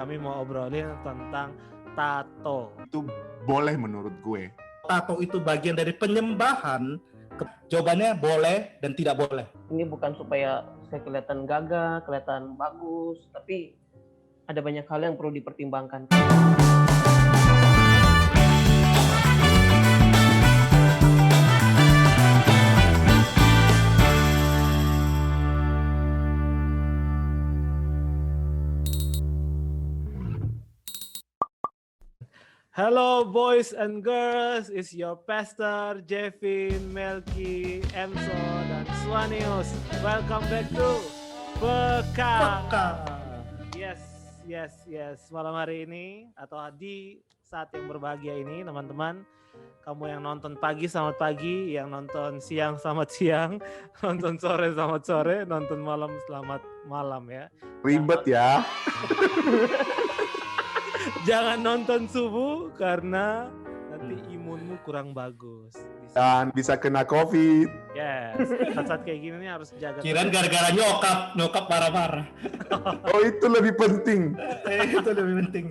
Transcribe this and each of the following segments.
Kami mau obrolin tentang tato. Itu boleh menurut gue. Tato itu bagian dari penyembahan. Jawabannya boleh dan tidak boleh. Ini bukan supaya saya kelihatan gagah, kelihatan bagus, tapi ada banyak hal yang perlu dipertimbangkan. Hello boys and girls, it's your pastor Jevin, Melki, Emso, dan Swanius. Welcome back to Beka. Yes. Malam hari ini atau di saat yang berbahagia ini, teman-teman, kamu yang nonton pagi selamat pagi, yang nonton siang selamat siang, nonton sore selamat sore, nonton malam selamat malam ya. Ribet ya. Jangan nonton subuh karena nanti imunmu kurang bagus. Dan bisa kena COVID. Yes, saat kayak gini nih harus jaga. Kirain gara-gara nyokap parah-parah. Oh, itu lebih penting. Itu lebih penting.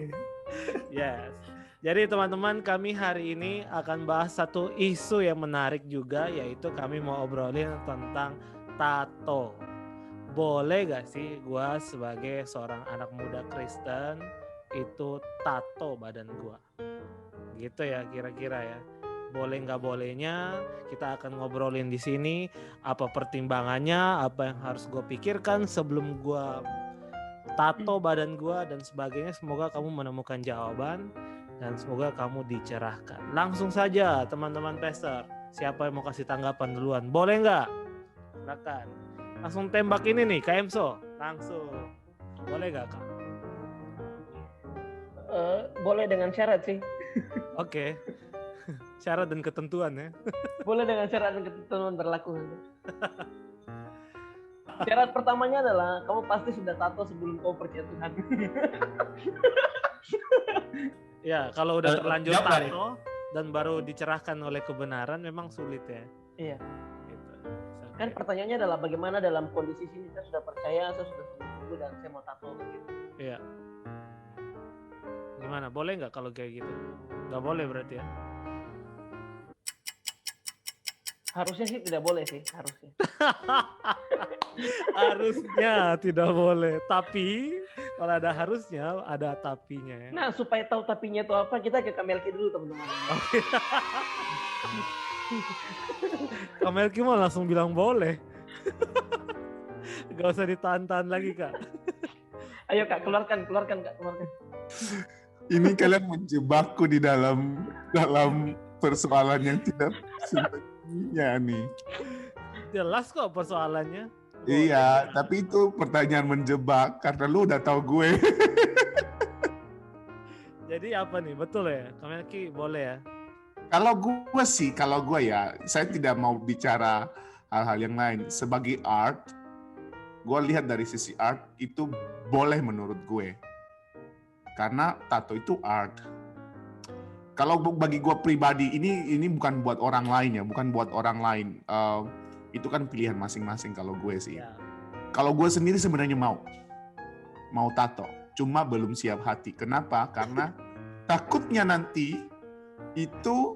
Yes. Jadi teman-teman, kami hari ini akan bahas satu isu yang menarik juga, yaitu kami mau obrolin tentang tato. Boleh gak sih gua sebagai seorang anak muda Kristen itu tato badan gua? Gitu ya kira-kira ya. Boleh nggak bolehnya kita akan ngobrolin di sini, apa pertimbangannya, apa yang harus gue pikirkan sebelum gue tato badan gue dan sebagainya. Semoga kamu menemukan jawaban dan semoga kamu dicerahkan. Langsung saja teman-teman pastor, siapa yang mau kasih tanggapan duluan? Boleh nggak? Silakan. Langsung tembak ini nih, Kak Emso. Langsung. Boleh nggak, Kak? Boleh dengan syarat sih. Oke. Syarat dan ketentuan ya. Boleh dengan syarat dan ketentuan berlaku. Syarat pertamanya adalah kamu pasti sudah tato sebelum kamu percaya Tuhan. Ya, kalau udah terlanjur Jawab, tato dan baru dicerahkan oleh kebenaran memang sulit ya. Iya. Gitu. Kan pertanyaannya adalah bagaimana dalam kondisi sini saya sudah percaya, saya sudah sungguh dan saya mau tato gitu. Iya. Gimana? Boleh nggak kalau kayak gitu? Nggak boleh berarti ya? Harusnya sih tidak boleh sih, harusnya. Harusnya tidak boleh. Tapi kalau ada harusnya, ada tapinya ya. Nah, supaya tahu tapinya itu apa, kita ke Kamelki dulu teman-teman. Oke. Kamelki mau langsung bilang boleh. Gak usah ditahan-tahan lagi, Kak. Ayo Kak, keluarkan Kak. Ini kalian menjebakku di dalam persoalan yang tidak sebenarnya nih. Jelas kok persoalannya. Iya, tapi itu pertanyaan menjebak karena lu udah tahu gue. Jadi apa nih? Betul ya? Kamelki boleh ya? Kalau gue ya, saya tidak mau bicara hal-hal yang lain. Sebagai art, gue lihat dari sisi art itu boleh menurut gue. Karena tato itu art. Kalau bagi gue pribadi, ini bukan buat orang lain ya, bukan buat orang lain. Itu kan pilihan masing-masing kalau gue sih. Ya. Kalau gue sendiri sebenarnya mau tato, cuma belum siap hati. Kenapa? Karena takutnya nanti itu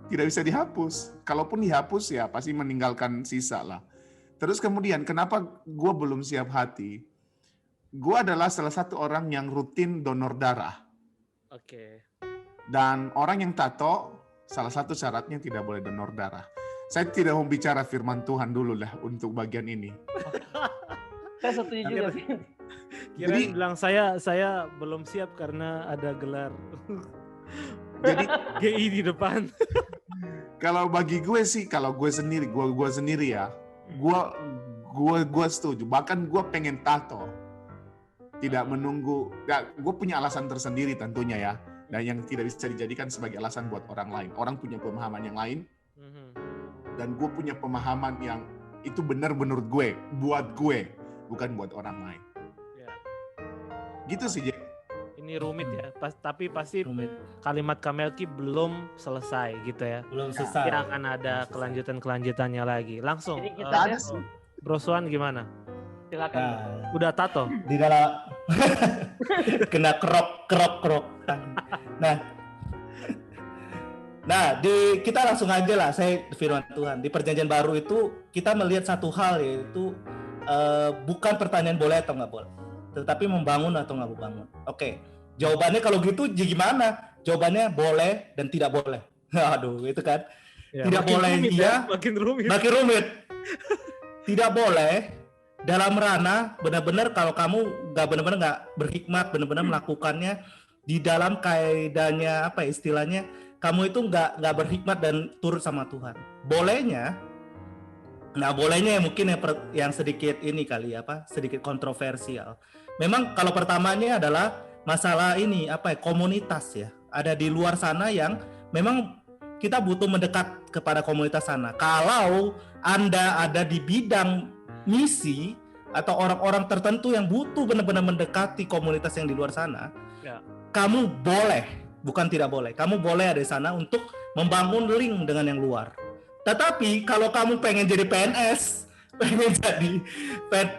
tidak bisa dihapus. Kalaupun dihapus ya pasti meninggalkan sisa lah. Terus kemudian kenapa gue belum siap hati? Gue adalah salah satu orang yang rutin donor darah. Oke. Dan orang yang tato, salah satu syaratnya tidak boleh donor darah. Saya tidak mau bicara firman Tuhan dulu lah untuk bagian ini. Saya setuju juga sih. Kirain bilang saya belum siap karena ada gelar Jadi GI di depan. kalau bagi gue sih, kalau gue sendiri ya, gue setuju. Bahkan gue pengen tato. Tidak menunggu, ya, gue punya alasan tersendiri tentunya ya, dan yang tidak bisa dijadikan sebagai alasan buat orang lain. Orang punya pemahaman yang lain, dan gue punya pemahaman yang itu benar menurut gue, buat gue, bukan buat orang lain. Ya. Gitu sih, Jack. Ini rumit ya, tapi pasti Rumit. kalimat Kamelki belum selesai gitu ya. Belum selesai. Ya akan ada kelanjutannya lagi. Langsung, Jadi kita Ada sih. Bro Swan gimana? silakan. Udah tato? Di dalam Kena kerok. Nah, kita langsung aja lah, saya firman Tuhan. Di perjanjian baru itu kita melihat satu hal, yaitu bukan pertanyaan boleh atau nggak boleh, tetapi membangun atau nggak membangun. Oke, jawabannya kalau gitu gimana? Jawabannya boleh dan tidak boleh. Aduh, itu kan. Ya, Tidak boleh rumit, iya, makin rumit. makin rumit. Tidak boleh dalam ranah benar-benar kalau kamu benar-benar nggak berhikmat, benar-benar melakukannya di dalam kaidahnya apa ya, istilahnya, kamu itu nggak berhikmat dan turut sama Tuhan. Bolehnya mungkin yang sedikit ini kali sedikit kontroversial. Memang kalau pertamanya adalah masalah ini komunitas ya. Ada di luar sana yang memang kita butuh mendekat kepada komunitas sana. Kalau Anda ada di bidang misi atau orang-orang tertentu yang butuh benar-benar mendekati komunitas yang di luar sana, kamu boleh, bukan tidak boleh. Kamu boleh ada di sana untuk membangun link dengan yang luar. Tetapi kalau kamu pengen jadi PNS, pengen jadi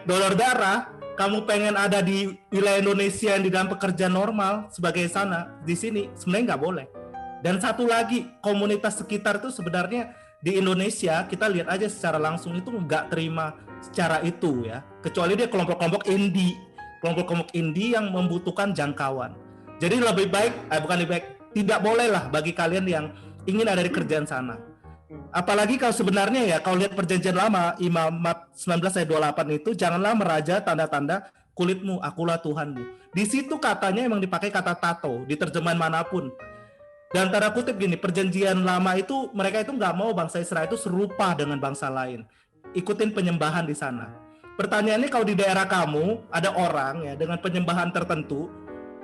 donor darah, kamu pengen ada di wilayah Indonesia yang di dalam pekerjaan normal sebagai di sini sebenarnya nggak boleh. Dan satu lagi, komunitas sekitar itu sebenarnya di Indonesia kita lihat aja secara langsung itu nggak terima secara itu ya. Kecuali dia kelompok-kelompok indie yang membutuhkan jangkauan. Jadi lebih baik, tidak boleh lah bagi kalian yang ingin ada di kerjaan sana. Apalagi kalau sebenarnya ya, kalau lihat perjanjian lama, Imamat 19 ayat 28 itu, janganlah meraja tanda-tanda kulitmu, akulah Tuhanmu. Di situ katanya emang dipakai kata tato, di terjemahan manapun. Dan tanda kutip gini, perjanjian lama itu, mereka itu nggak mau bangsa Israel itu serupa dengan bangsa lain. Ikutin penyembahan di sana. Pertanyaannya, kalau di daerah kamu, ada orang ya dengan penyembahan tertentu,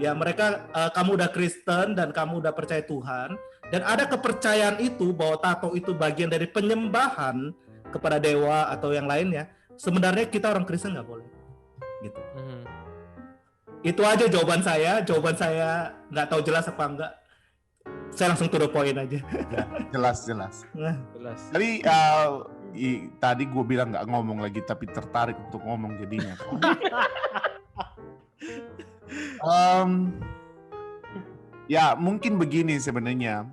ya mereka, kamu udah Kristen dan kamu udah percaya Tuhan, dan ada kepercayaan itu bahwa tato itu bagian dari penyembahan kepada dewa atau yang lainnya, sebenarnya kita orang Kristen nggak boleh gitu. Itu aja jawaban saya nggak tahu jelas apa enggak, saya langsung to the point aja. Ya, jelas. Jadi tadi gue bilang nggak ngomong lagi, tapi tertarik untuk ngomong jadinya. Ya mungkin begini sebenarnya.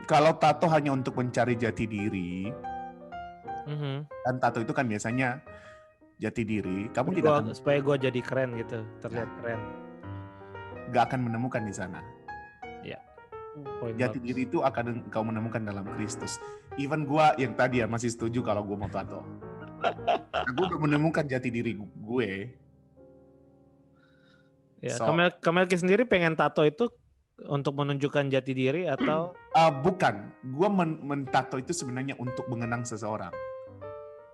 Kalau tato hanya untuk mencari jati diri, dan tato itu kan biasanya jati diri, kamu tidak akan, supaya gue jadi keren gitu, terlihat keren, nggak akan menemukan di sana. Ya. Jati diri itu akan kau menemukan dalam Kristus. Even gue yang tadi ya masih setuju kalau gue mau tato. Gue udah menemukan jati diri gue. Ya, Kamelki sendiri pengen tato itu untuk menunjukkan jati diri atau? Bukan, gue mentato itu sebenarnya untuk mengenang seseorang.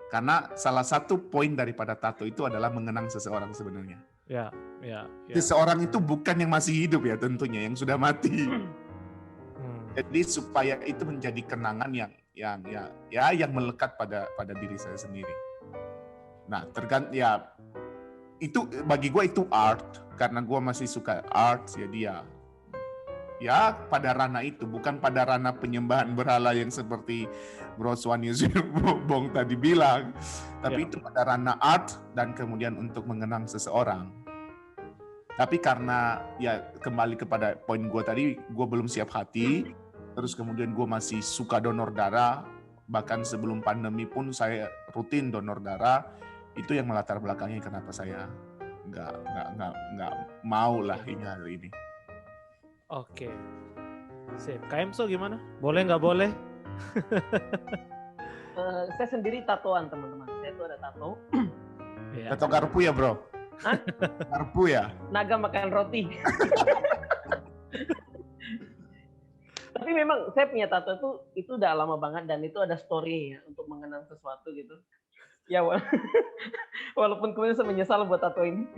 Karena salah satu poin daripada tato itu adalah mengenang seseorang sebenarnya. Ya. Seseorang itu bukan yang masih hidup ya tentunya, yang sudah mati. Jadi supaya itu menjadi kenangan yang melekat pada diri saya sendiri. Nah, itu bagi gue itu art, karena gue masih suka art, jadi ya pada ranah itu, bukan pada ranah penyembahan berhala yang seperti Bro Swanius Bong tadi bilang, tapi itu pada ranah art dan kemudian untuk mengenang seseorang. Tapi karena ya kembali kepada poin gue tadi, gue belum siap hati, terus kemudian gue masih suka donor darah, bahkan sebelum pandemi pun saya rutin donor darah. Itu yang melatar belakangnya kenapa saya nggak mau lah hingga hari ini. Oke. Sip. KMSO gimana? Boleh nggak boleh? Saya sendiri tatoan teman-teman. Saya tuh ada tato. Tato garpu ya bro? Hah? Garpu ya? Naga makan roti. Tapi memang saya punya tato itu udah lama banget dan itu ada story ya untuk mengenang sesuatu gitu. Ya walaupun kemudian saya menyesal buat tato ini.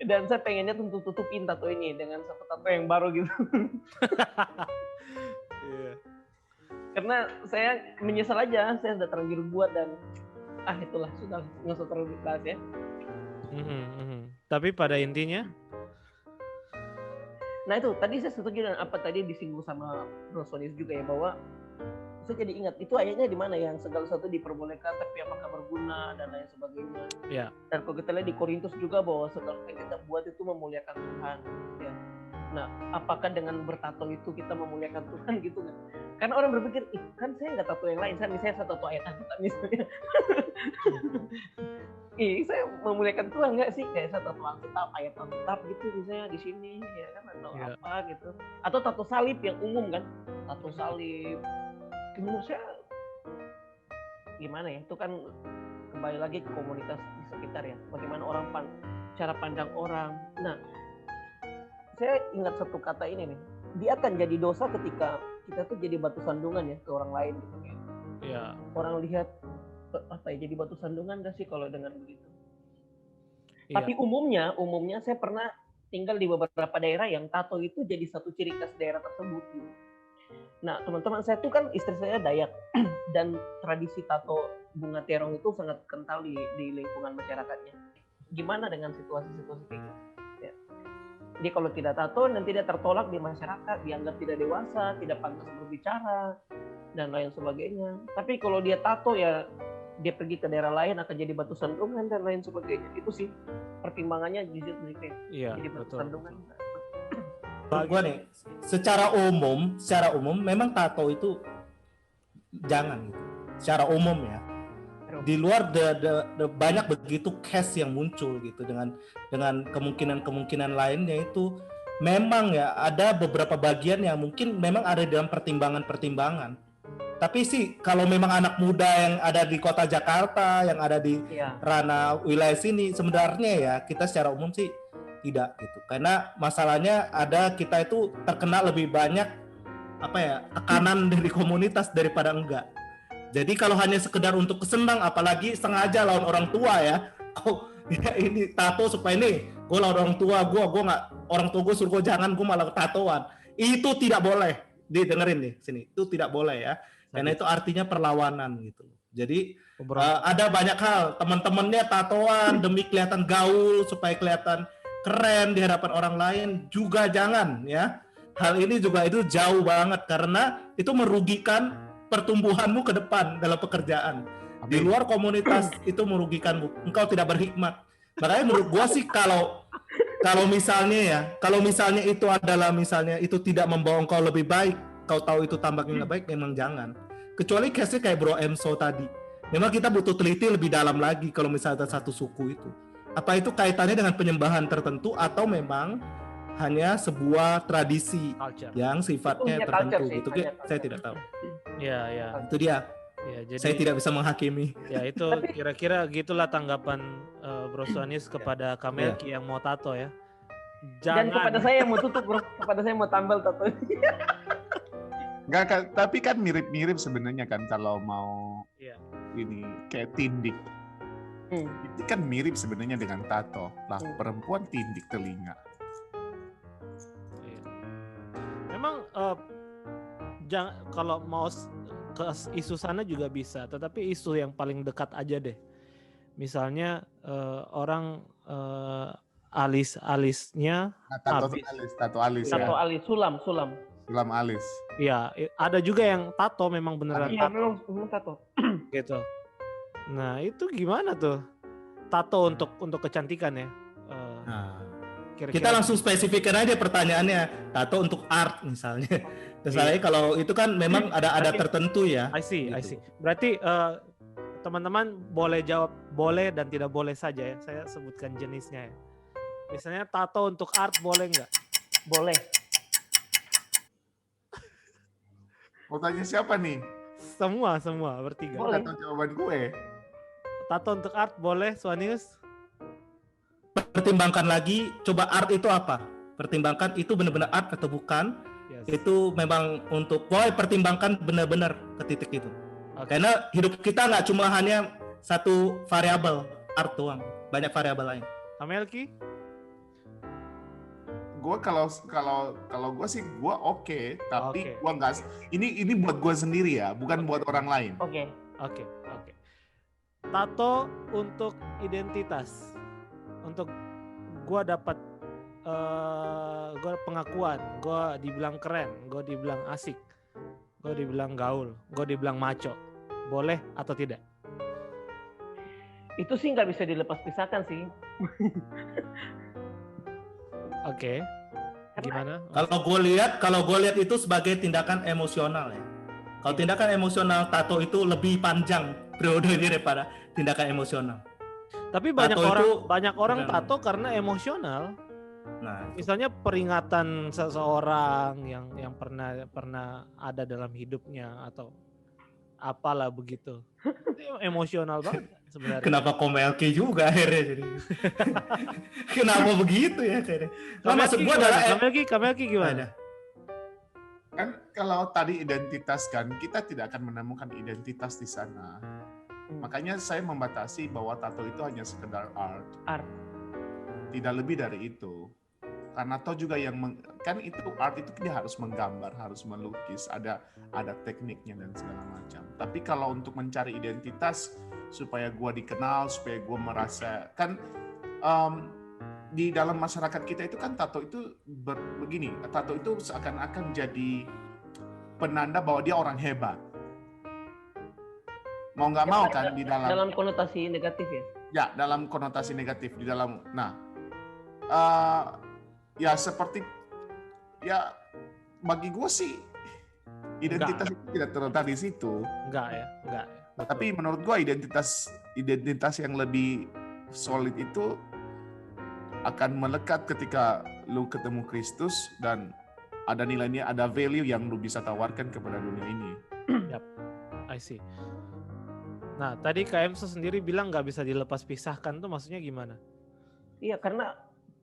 Dan saya pengennya tutupin tato ini dengan satu tato yang baru gitu. Karena saya menyesal aja, saya sudah terlanjur buat dan itulah sudah nggak usah terlalu dibahas ya. Tapi pada intinya, nah itu tadi saya setuju dengan apa tadi disinggung sama Bro Sonis juga ya, bahwa saya jadi ingat itu ayatnya di mana yang segala sesuatu diperbolehkan tapi apakah berguna dan lain sebagainya. Ya. Dan kalau kita lihat di Korintus juga bahwa segala yang kita buat itu memuliakan Tuhan. Ya. Nah, apakah dengan bertato itu kita memuliakan Tuhan gitu kan? Karena orang berpikir, kan saya nggak tato yang lain, saya tato ayat Alkitab misalnya. Saya memuliakan Tuhan nggak sih? Kayak saya tato Alkitab, ayat Alkitab gitu misalnya di sini, ya kan, atau apa gitu. Atau tato salib yang umum kan, tato salib. Menurut saya gimana ya? Itu kan kembali lagi ke komunitas di sekitar ya. Bagaimana orang cara pandang orang. Nah, saya ingat satu kata ini nih. Dia akan jadi dosa ketika kita tuh jadi batu sandungan ya ke orang lain gitu ya. Iya. Orang lihat apa ya, jadi batu sandungan gak sih kalau dengan begitu. Iya. Tapi umumnya saya pernah tinggal di beberapa daerah yang tato itu jadi satu ciri khas daerah tersebut gitu. Nah, teman-teman saya tuh kan istri saya Dayak dan tradisi tato bunga terong itu sangat kental di lingkungan masyarakatnya. Gimana dengan situasi-situasi kayak gitu? Ya. Jadi kalau tidak tato nanti dia tertolak di masyarakat, dianggap tidak dewasa, tidak pantas berbicara dan lain sebagainya. Tapi kalau dia tato ya dia pergi ke daerah lain akan jadi batu sandungan dan lain sebagainya. Itu sih pertimbangannya jadi batu sandungan. Gue nih, secara umum memang tato itu jangan gitu. Secara umum ya. Di luar banyak begitu case yang muncul gitu dengan kemungkinan lainnya itu memang ya ada beberapa bagian yang mungkin memang ada dalam pertimbangan. Tapi sih kalau memang anak muda yang ada di kota Jakarta, yang ada di ranah wilayah sini, sebenarnya ya kita secara umum sih tidak gitu. Karena masalahnya ada kita itu terkena lebih banyak tekanan dari komunitas daripada enggak. Jadi kalau hanya sekedar untuk kesenang, apalagi sengaja lawan orang tua ya, ini tato supaya ini gue lawan orang tua gue nggak, orang tua gue suruh gue jangan, gue malah tatoan, itu tidak boleh. Didengerin nih sini, itu tidak boleh ya, karena itu artinya perlawanan gitu. Jadi ada banyak hal, teman-temannya tatoan demi kelihatan gaul supaya kelihatan keren di hadapan orang lain, juga jangan ya. Hal ini juga itu jauh banget karena itu merugikan pertumbuhanmu ke depan dalam pekerjaan. Di luar komunitas itu merugikanmu. Engkau tidak berhikmat. Makanya menurut gua sih kalau misalnya itu adalah misalnya itu tidak membawa engkau lebih baik, kau tahu itu tampaknya nggak baik, memang jangan. Kecuali case-nya kayak Bro Emso tadi. Memang kita butuh teliti lebih dalam lagi kalau misalnya satu suku itu. Apa itu kaitannya dengan penyembahan tertentu atau memang hanya sebuah tradisi yang sifatnya tertentu gitu, saya tidak tahu. Ya. Itu dia. Ya, jadi saya tidak bisa menghakimi. Ya itu kira-kira gitulah tanggapan Bro Suanis kepada Kamelki yang mau tato ya. Jangan. Dan kepada saya yang mau tutup bro, kepada saya mau tambal tato. Enggak, tapi kan mirip-mirip sebenarnya kan kalau mau ini kayak tindik. Itu kan mirip sebenarnya dengan tato. Lah perempuan tindik telinga. Memang kalau mau ke isu sana juga bisa, tetapi isu yang paling dekat aja deh. Misalnya orang alisnya habis. Tato alis ya. Tato alis, sulam alis. Iya, ada juga yang tato memang beneran tato. Iya, memang tato. Gitu. Nah, itu gimana tuh? Tato untuk kecantikan ya. Kira-kira. Kita langsung spesifikkan aja pertanyaannya. Tato untuk art misalnya. Misalnya kalau itu kan memang ada tertentu ya. I see. Berarti teman-teman boleh jawab boleh dan tidak boleh saja ya. Saya sebutkan jenisnya ya. Misalnya tato untuk art boleh nggak? Boleh. Mau tanya siapa nih? Semua bertiga. Boleh. Tahu jawaban gue. Tato untuk art boleh, Suanius? Pertimbangkan lagi, coba art itu apa? Pertimbangkan itu benar-benar art atau bukan? Yes. Itu memang untuk pertimbangkan benar-benar ke titik itu. Okay. Karena hidup kita nggak cuma hanya satu variabel art doang, banyak variabel lain. Kamelki? Gue kalau gue sih gue oke, tapi gue nggak. Ini buat gue sendiri ya, bukan buat orang lain. Oke. Tato untuk identitas, untuk gue dapat gue pengakuan, gue dibilang keren, gue dibilang asik. gue dibilang gaul, gue dibilang maco. Boleh atau tidak? Itu sih nggak bisa dilepas pisahkan sih. Oke. Gimana? Kalau gue lihat itu sebagai tindakan emosional ya. Kalau tindakan emosional tato itu lebih panjang periodenya daripada tindakan emosional. Tapi Tato banyak orang itu- tato karena emosional. Nah, itu. Misalnya peringatan seseorang yang pernah ada dalam hidupnya atau apalah begitu. Itu emosional banget sebenarnya. Kenapa Komelki juga akhirnya jadi? Kenapa begitu ya kayaknya? Nah, maksud gue adalah Kamelki gimana? ada. Kan kalau tadi identitas kan, kita tidak akan menemukan identitas di sana. Makanya saya membatasi bahwa tato itu hanya sekedar art. Tidak lebih dari itu. Karena toh juga kan itu art itu dia harus menggambar, harus melukis, ada tekniknya dan segala macam. Tapi kalau untuk mencari identitas supaya gua dikenal, supaya gua merasa kan di dalam masyarakat kita itu kan tato itu begini, tato itu seakan-akan jadi penanda bahwa dia orang hebat. Mau nggak mau kan di dalam konotasi negatif ya? Ya, dalam konotasi negatif di dalam. Nah, ya seperti ya bagi gue sih identitas itu tidak terletak di situ. Enggak ya. Betul. Tapi menurut gue identitas yang lebih solid itu akan melekat ketika lu ketemu Kristus dan ada nilainya, ada value yang lu bisa tawarkan kepada dunia ini. Yap, I see. Nah, tadi KM sendiri bilang nggak bisa dilepas pisahkan, tuh maksudnya gimana? Iya, karena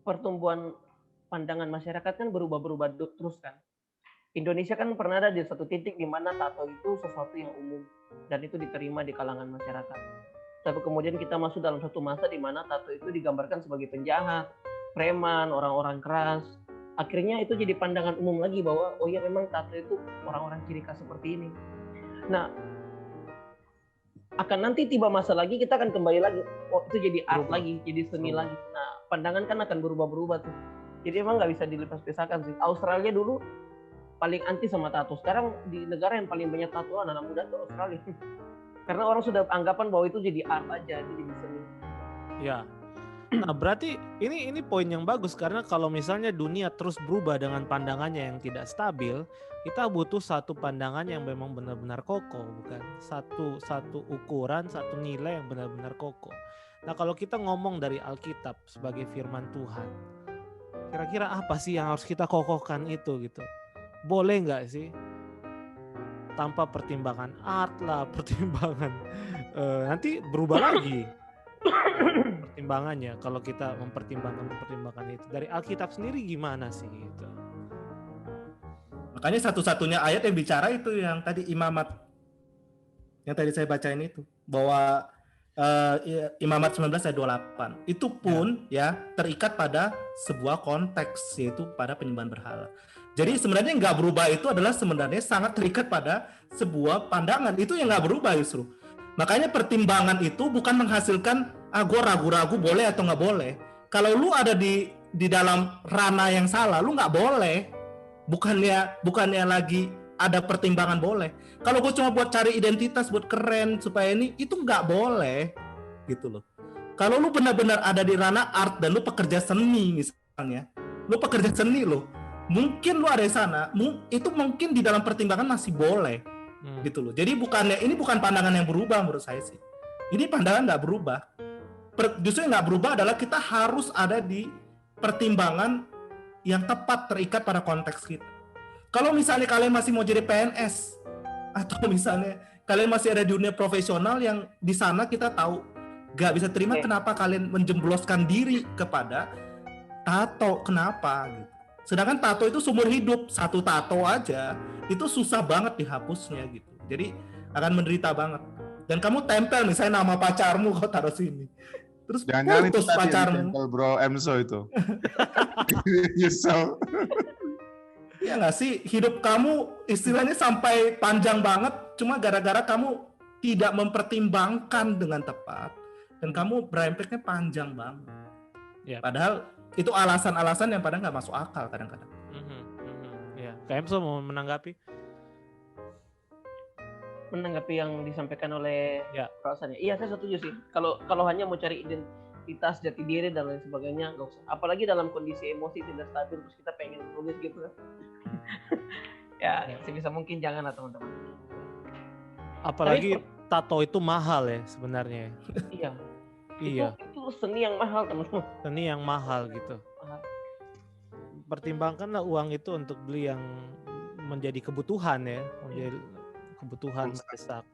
pertumbuhan pandangan masyarakat kan berubah-berubah terus kan. Indonesia kan pernah ada di satu titik di mana tato itu sesuatu yang umum dan itu diterima di kalangan masyarakat. Tapi kemudian kita masuk dalam satu masa di mana tato itu digambarkan sebagai penjahat, preman, orang-orang keras. Akhirnya itu jadi pandangan umum lagi bahwa oh iya memang tato itu orang-orang ciri khas seperti ini. Nah, akan nanti tiba masa lagi kita akan kembali lagi, oh itu jadi art lagi, jadi seni lagi. Nah, pandangan kan akan berubah-berubah tuh. Jadi emang nggak bisa dilepas-pisahkan sih. Australia dulu paling anti sama tato. Sekarang di negara yang paling banyak tato anak muda tuh Australia. Karena orang sudah anggapan bahwa itu jadi art aja, itu jadi seni. Ya. Nah, berarti ini poin yang bagus karena kalau misalnya dunia terus berubah dengan pandangannya yang tidak stabil, kita butuh satu pandangan yang memang benar-benar kokoh, bukan satu ukuran, satu nilai yang benar-benar kokoh. Nah, kalau kita ngomong dari Alkitab sebagai firman Tuhan, kira-kira apa sih yang harus kita kokohkan itu gitu? Boleh nggak sih? Tanpa pertimbangan art lah, pertimbangan nanti berubah lagi pertimbangannya kalau kita mempertimbangkan itu. Dari Alkitab sendiri gimana sih gitu? Makanya satu-satunya ayat yang bicara itu yang tadi imamat, yang tadi saya bacain itu, bahwa imamat 19 ayat 28 itu pun ya terikat pada sebuah konteks, yaitu pada penyembahan berhala. Jadi sebenarnya yang nggak berubah itu adalah sebenarnya sangat terikat pada sebuah pandangan, itu yang nggak berubah justru. Makanya pertimbangan itu bukan menghasilkan gue ragu-ragu boleh atau nggak boleh. Kalau lu ada di dalam ranah yang salah, lu nggak boleh. Bukannya lagi ada pertimbangan boleh. Kalau gue cuma buat cari identitas, buat keren supaya ini, itu nggak boleh gitu loh. Kalau lu benar-benar ada di ranah art dan lu pekerja seni misalnya, lu pekerja seni lo, mungkin lu ada di sana, itu mungkin di dalam pertimbangan masih boleh. Gitu loh. Jadi ini bukan pandangan yang berubah menurut saya sih. Ini pandangan nggak berubah. Justru yang nggak berubah adalah kita harus ada di pertimbangan yang tepat terikat pada konteks kita. Kalau misalnya kalian masih mau jadi PNS atau misalnya kalian masih ada di dunia profesional yang di sana kita tahu nggak bisa terima, kenapa kalian menjembloskan diri kepada tato? Kenapa? Gitu. Sedangkan tato itu seumur hidup, satu tato aja itu susah banget dihapusnya gitu. Jadi akan menderita banget. Dan kamu tempel misalnya nama pacarmu kau taruh sini. Terus jangan putus pacarmu. Tempel bro Emso itu. Nyesel. Ya nggak sih, hidup kamu istilahnya sampai panjang banget cuma gara-gara kamu tidak mempertimbangkan dengan tepat dan kamu berimpaknya panjang banget. Ya. Padahal itu alasan-alasan yang padahal nggak masuk akal kadang-kadang. Ya, KM mau menanggapi? menanggapi yang disampaikan oleh Ya. Rasan. Iya, saya setuju sih. Kalau hanya mau cari identitas jati diri dan lain sebagainya, nggak usah. Apalagi dalam kondisi emosi tidak stabil, terus kita pengen tulis gitu kan. Ya, sebisa mungkin jangan lah teman-teman. Apalagi tato itu mahal ya sebenarnya. Iya. Iya. Itu seni yang mahal teman-teman. Seni yang mahal gitu. Mahal. Pertimbangkanlah uang itu untuk beli yang menjadi kebutuhan ya, menjadi kebutuhan mendesak.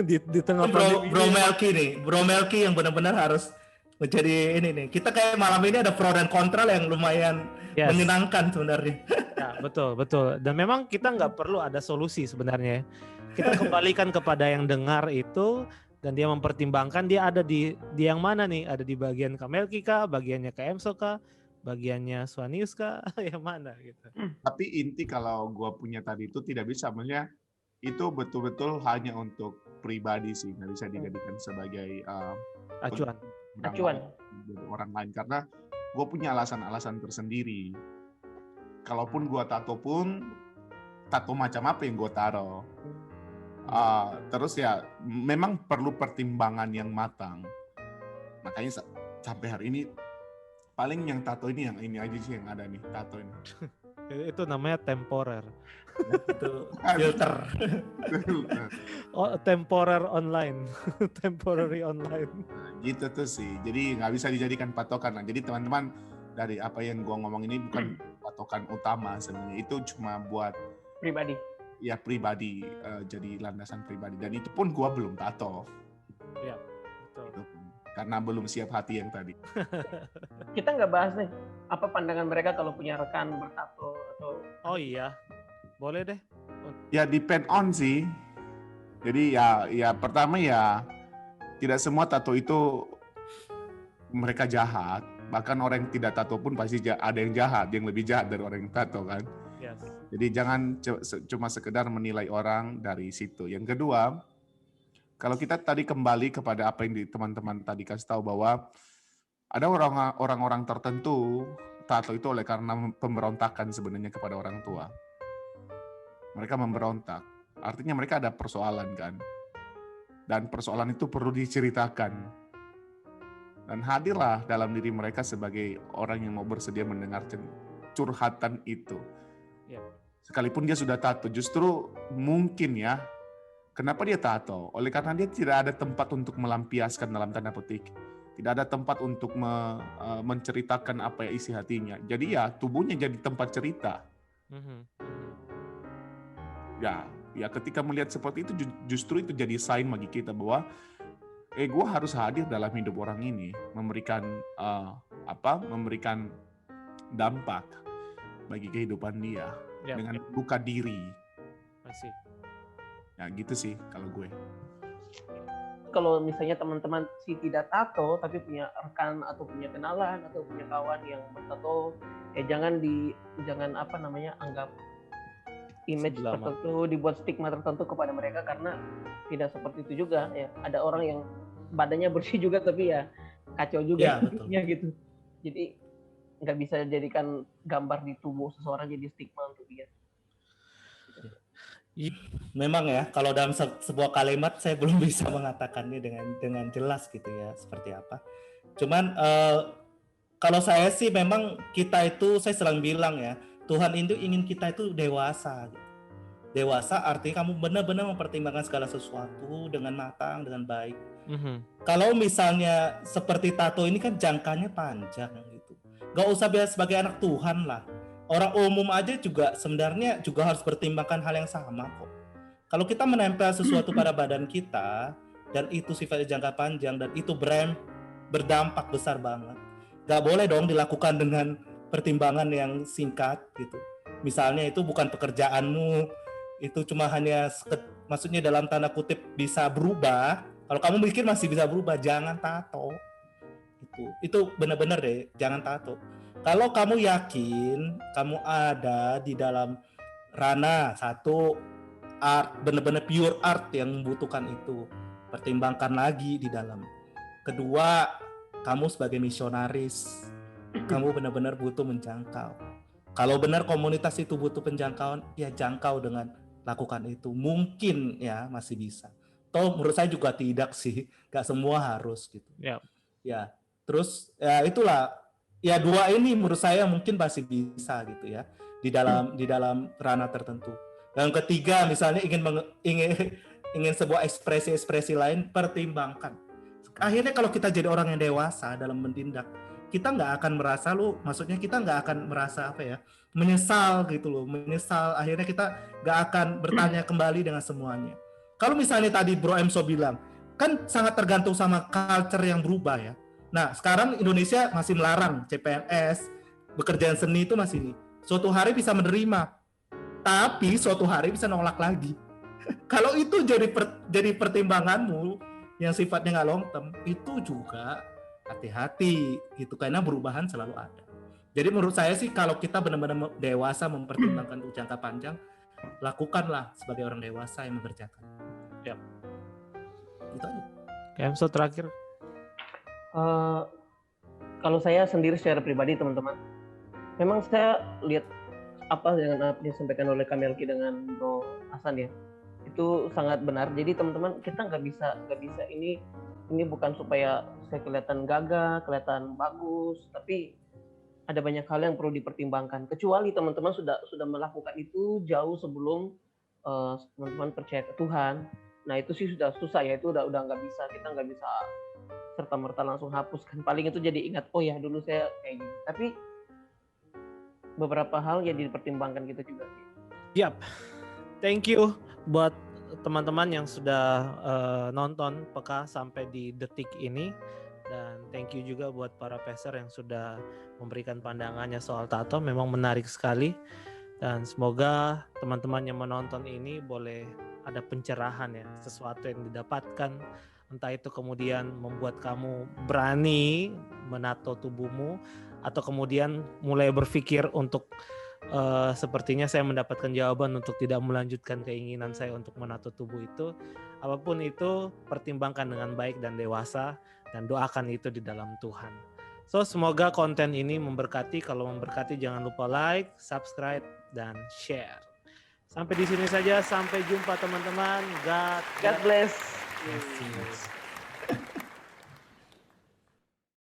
di tengah pandemi Bro Melki yang benar-benar harus menjadi ini nih. Kita kayak malam ini ada pro dan kontra yang lumayan menyenangkan sebenarnya. Ya, betul. Dan memang kita nggak perlu ada solusi sebenarnya. Kita kembalikan kepada yang dengar itu dan dia mempertimbangkan dia ada di yang mana nih? Ada di bagian Kamelki kah, bagiannya KMSO kah, bagiannya Suanius kah, yang mana gitu. Tapi inti kalau gua punya tadi itu tidak bisa, maksudnya itu betul-betul hanya untuk pribadi sih, nggak bisa dijadikan sebagai acuan orang lain, karena gue punya alasan-alasan tersendiri. Kalaupun gue tato pun tato macam apa yang gue taruh, terus ya memang perlu pertimbangan yang matang. Makanya sampai hari ini paling yang tato ini yang ini aja sih yang ada nih tato ini. Itu namanya temporer. Itu filter. Oh, temporer online. Temporary online. Gitu tuh sih. Jadi nggak bisa dijadikan patokan. Nah, jadi teman-teman dari apa yang gua ngomong ini bukan patokan utama sebenarnya. Itu cuma buat pribadi. Ya pribadi, jadi landasan pribadi. Dan itu pun gua belum tato. Iya, betul. Gitu. Karena belum siap hati yang tadi. Kita nggak bahas nih apa pandangan mereka kalau punya rekan bertato atau. Oh iya, boleh deh. Ya depend on sih. Jadi ya pertama ya tidak semua tato itu mereka jahat. Bahkan orang yang tidak tato pun pasti ada yang jahat, yang lebih jahat dari orang yang tato kan. Yes. Jadi jangan cuma sekedar menilai orang dari situ. Yang kedua, kalau kita tadi kembali kepada apa yang teman-teman tadi kasih tahu bahwa ada orang-orang tertentu tato itu oleh karena pemberontakan sebenarnya kepada orang tua. Mereka memberontak. Artinya mereka ada persoalan kan. Dan persoalan itu perlu diceritakan. Dan hadirlah dalam diri mereka sebagai orang yang mau bersedia mendengar curhatan itu. Sekalipun dia sudah tato, justru mungkin ya, kenapa dia tato? Oleh karena dia tidak ada tempat untuk melampiaskan dalam tanda petik. Tidak ada tempat untuk menceritakan apa isi hatinya. Jadi ya tubuhnya jadi tempat cerita. Ya ketika melihat seperti itu justru itu jadi sign bagi kita bahwa gue harus hadir dalam hidup orang ini, memberikan memberikan dampak bagi kehidupan dia dengan buka diri. Masih. Ya gitu sih kalau gue. Kalau misalnya teman-teman tidak tato tapi punya rekan atau punya kenalan atau punya kawan yang bertato, jangan anggap image tertentu, dibuat stigma tertentu kepada mereka, karena tidak seperti itu juga ya. Ada orang yang badannya bersih juga tapi ya kacau juga ya, gitu. Jadi nggak bisa jadikan gambar di tubuh seseorang jadi stigma untuk dia. Memang ya, kalau dalam sebuah kalimat saya belum bisa mengatakannya dengan jelas gitu ya, seperti apa. Cuman kalau saya sih memang kita itu, saya sering bilang ya, Tuhan itu ingin kita itu dewasa. Dewasa artinya kamu benar-benar mempertimbangkan segala sesuatu dengan matang, dengan baik. Kalau misalnya seperti tato ini kan jangkanya panjang gitu. Gak usah biasa sebagai anak Tuhan lah. Orang umum aja juga sebenarnya juga harus pertimbangkan hal yang sama kok. Kalau kita menempel sesuatu pada badan kita dan itu sifatnya jangka panjang dan itu berdampak besar banget, gak boleh dong dilakukan dengan pertimbangan yang singkat gitu. Misalnya itu bukan pekerjaanmu, itu cuma hanya maksudnya dalam tanda kutip bisa berubah. Kalau kamu mikir masih bisa berubah, jangan tato. Itu benar-benar deh, jangan tato. Kalau kamu yakin kamu ada di dalam ranah satu art, benar-benar pure art yang membutuhkan itu, pertimbangkan lagi di dalam. Kedua, kamu sebagai misionaris, kamu benar-benar butuh menjangkau. Kalau benar komunitas itu butuh penjangkauan, ya jangkau dengan lakukan itu. Mungkin ya masih bisa. Toh menurut saya juga tidak sih, nggak semua harus gitu. Ya. Ya, terus ya itulah, ya dua ini menurut saya mungkin masih bisa gitu ya di dalam ranah tertentu. Yang ketiga misalnya ingin sebuah ekspresi lain, pertimbangkan. Akhirnya kalau kita jadi orang yang dewasa dalam mentindak, kita nggak akan merasa maksudnya kita nggak akan merasa menyesal gitu loh, menyesal. Akhirnya kita nggak akan bertanya kembali dengan semuanya. Kalau misalnya tadi Bro Emso bilang, kan sangat tergantung sama culture yang berubah ya. Nah sekarang Indonesia masih melarang CPNS, pekerjaan seni itu masih ini. Suatu hari bisa menerima, tapi suatu hari bisa nolak lagi. Kalau itu jadi pertimbanganmu yang sifatnya nggak long term, itu juga hati-hati gitu, karena perubahan selalu ada. Jadi menurut saya sih kalau kita benar-benar dewasa mempertimbangkan untuk jangka panjang, lakukanlah sebagai orang dewasa yang mengerjakan. Ya. Itu aja. Emso terakhir. Kalau saya sendiri secara pribadi teman-teman, memang saya lihat apa yang disampaikan oleh Kamelki dengan Bro Hasan ya, itu sangat benar. Jadi teman-teman, kita nggak bisa ini bukan supaya saya kelihatan gagah, kelihatan bagus, tapi ada banyak hal yang perlu dipertimbangkan. Kecuali teman-teman sudah melakukan itu jauh sebelum teman-teman percaya ke Tuhan. Nah itu sih sudah susah ya, itu udah nggak bisa, kita nggak bisa serta-merta langsung hapuskan. Paling itu jadi ingat, oh ya dulu saya kayak gini. Tapi beberapa hal yang dipertimbangkan kita juga. Yap, thank you buat teman-teman yang sudah nonton peka sampai di detik ini, dan thank you juga buat para peser yang sudah memberikan pandangannya soal tato. Memang menarik sekali, dan semoga teman-teman yang menonton ini boleh ada pencerahan ya, sesuatu yang didapatkan, entah itu kemudian membuat kamu berani menato tubuhmu, atau kemudian mulai berpikir untuk sepertinya saya mendapatkan jawaban untuk tidak melanjutkan keinginan saya untuk menato tubuh itu. Apapun itu, pertimbangkan dengan baik dan dewasa, dan doakan itu di dalam Tuhan. So semoga konten ini memberkati. Kalau memberkati jangan lupa like, subscribe, dan share. Sampai di sini saja, sampai jumpa teman-teman. God bless. Yes.